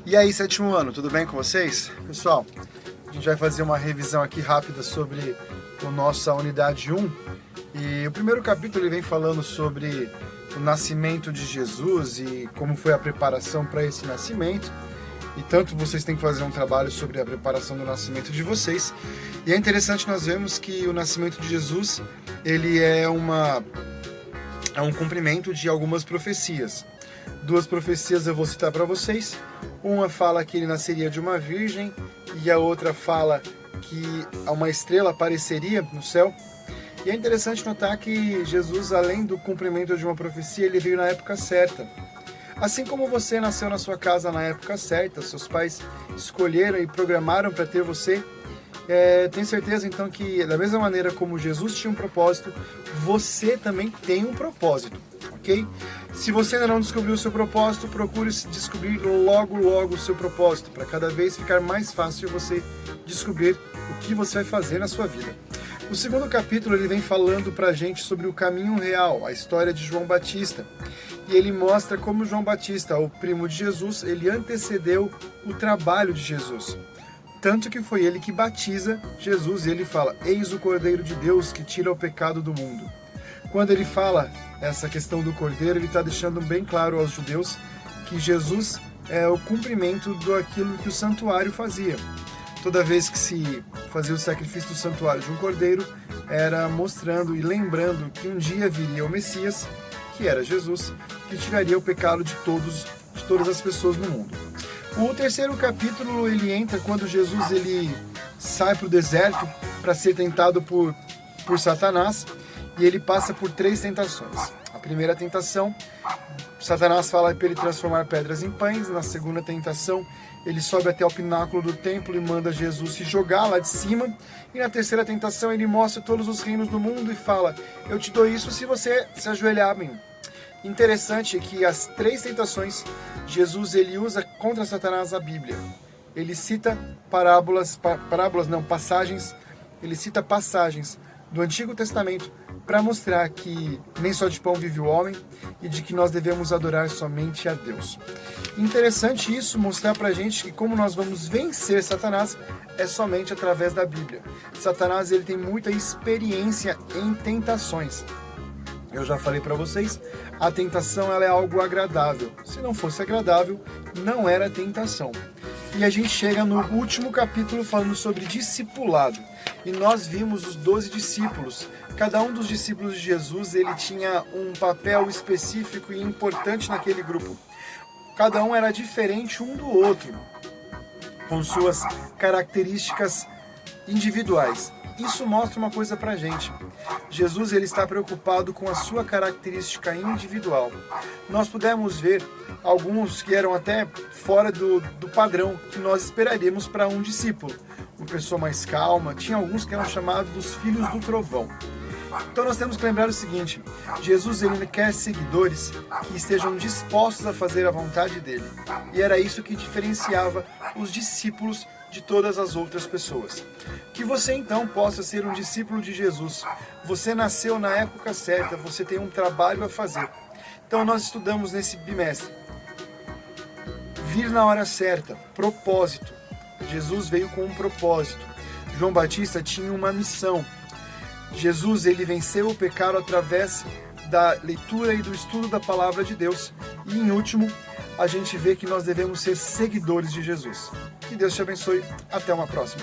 E aí, sétimo ano, tudo bem com vocês? Pessoal, a gente vai fazer uma revisão aqui rápida sobre a nossa unidade 1. E o primeiro capítulo ele vem falando sobre o nascimento de Jesus e como foi a preparação para esse nascimento. E tanto vocês têm que fazer um trabalho sobre a preparação do nascimento de vocês. E é interessante nós vemos que o nascimento de Jesus, ele é um cumprimento de algumas profecias. Duas profecias eu vou citar para vocês. Uma fala que ele nasceria de uma virgem e a outra fala que uma estrela apareceria no céu. E é interessante notar que Jesus, além do cumprimento de uma profecia, ele veio na época certa. Assim como você nasceu na sua casa na época certa, seus pais escolheram e programaram para ter você, tenho certeza então que da mesma maneira como Jesus tinha um propósito, você também tem um propósito, ok? Se você ainda não descobriu o seu propósito, procure descobrir logo o seu propósito, para cada vez ficar mais fácil você descobrir o que você vai fazer na sua vida. O segundo capítulo ele vem falando para a gente sobre o caminho real, a história de João Batista. E ele mostra como João Batista, o primo de Jesus, ele antecedeu o trabalho de Jesus. Tanto que foi ele que batiza Jesus e ele fala, eis o Cordeiro de Deus que tira o pecado do mundo. Quando ele fala essa questão do Cordeiro, ele está deixando bem claro aos judeus que Jesus é o cumprimento daquilo que o santuário fazia. Toda vez que se fazia o sacrifício do santuário de um cordeiro, era mostrando e lembrando que um dia viria o Messias, que era Jesus, que tiraria o pecado de todas as pessoas no mundo. O terceiro capítulo ele entra quando Jesus ele sai para o deserto para ser tentado por Satanás e ele passa por 3 tentações. A primeira tentação, Satanás fala para ele transformar pedras em pães. Na segunda tentação, ele sobe até o pináculo do templo e manda Jesus se jogar lá de cima. E na terceira tentação, ele mostra todos os reinos do mundo e fala, eu te dou isso se você se ajoelhar a mim. Interessante é que as 3 tentações, Jesus ele usa contra Satanás a Bíblia. Ele cita passagens, ele cita passagens do Antigo Testamento para mostrar que nem só de pão vive o homem e de que nós devemos adorar somente a Deus. Interessante isso mostrar pra gente que como nós vamos vencer Satanás é somente através da Bíblia. Satanás ele tem muita experiência em tentações. Eu já falei para vocês, a tentação ela é algo agradável. Se não fosse agradável, não era tentação. E a gente chega no último capítulo falando sobre discipulado. E nós vimos os 12 discípulos. Cada um dos discípulos de Jesus ele tinha um papel específico e importante naquele grupo. Cada um era diferente um do outro, com suas características individuais. Isso mostra uma coisa pra gente. Jesus ele está preocupado com a sua característica individual. Nós pudemos ver alguns que eram até fora do padrão que nós esperaríamos para um discípulo. Uma pessoa mais calma, tinha alguns que eram chamados dos filhos do trovão. Então nós temos que lembrar o seguinte, Jesus ele quer seguidores que estejam dispostos a fazer a vontade dele. E era isso que diferenciava os discípulos de todas as outras pessoas. Que você então possa ser um discípulo de Jesus. Você nasceu na época certa, você tem um trabalho a fazer. Então nós estudamos nesse bimestre. Vir na hora certa, propósito. Jesus veio com um propósito. João Batista tinha uma missão. Jesus ele venceu o pecado através da leitura e do estudo da palavra de Deus. E em último, a gente vê que nós devemos ser seguidores de Jesus. Que Deus te abençoe. Até uma próxima.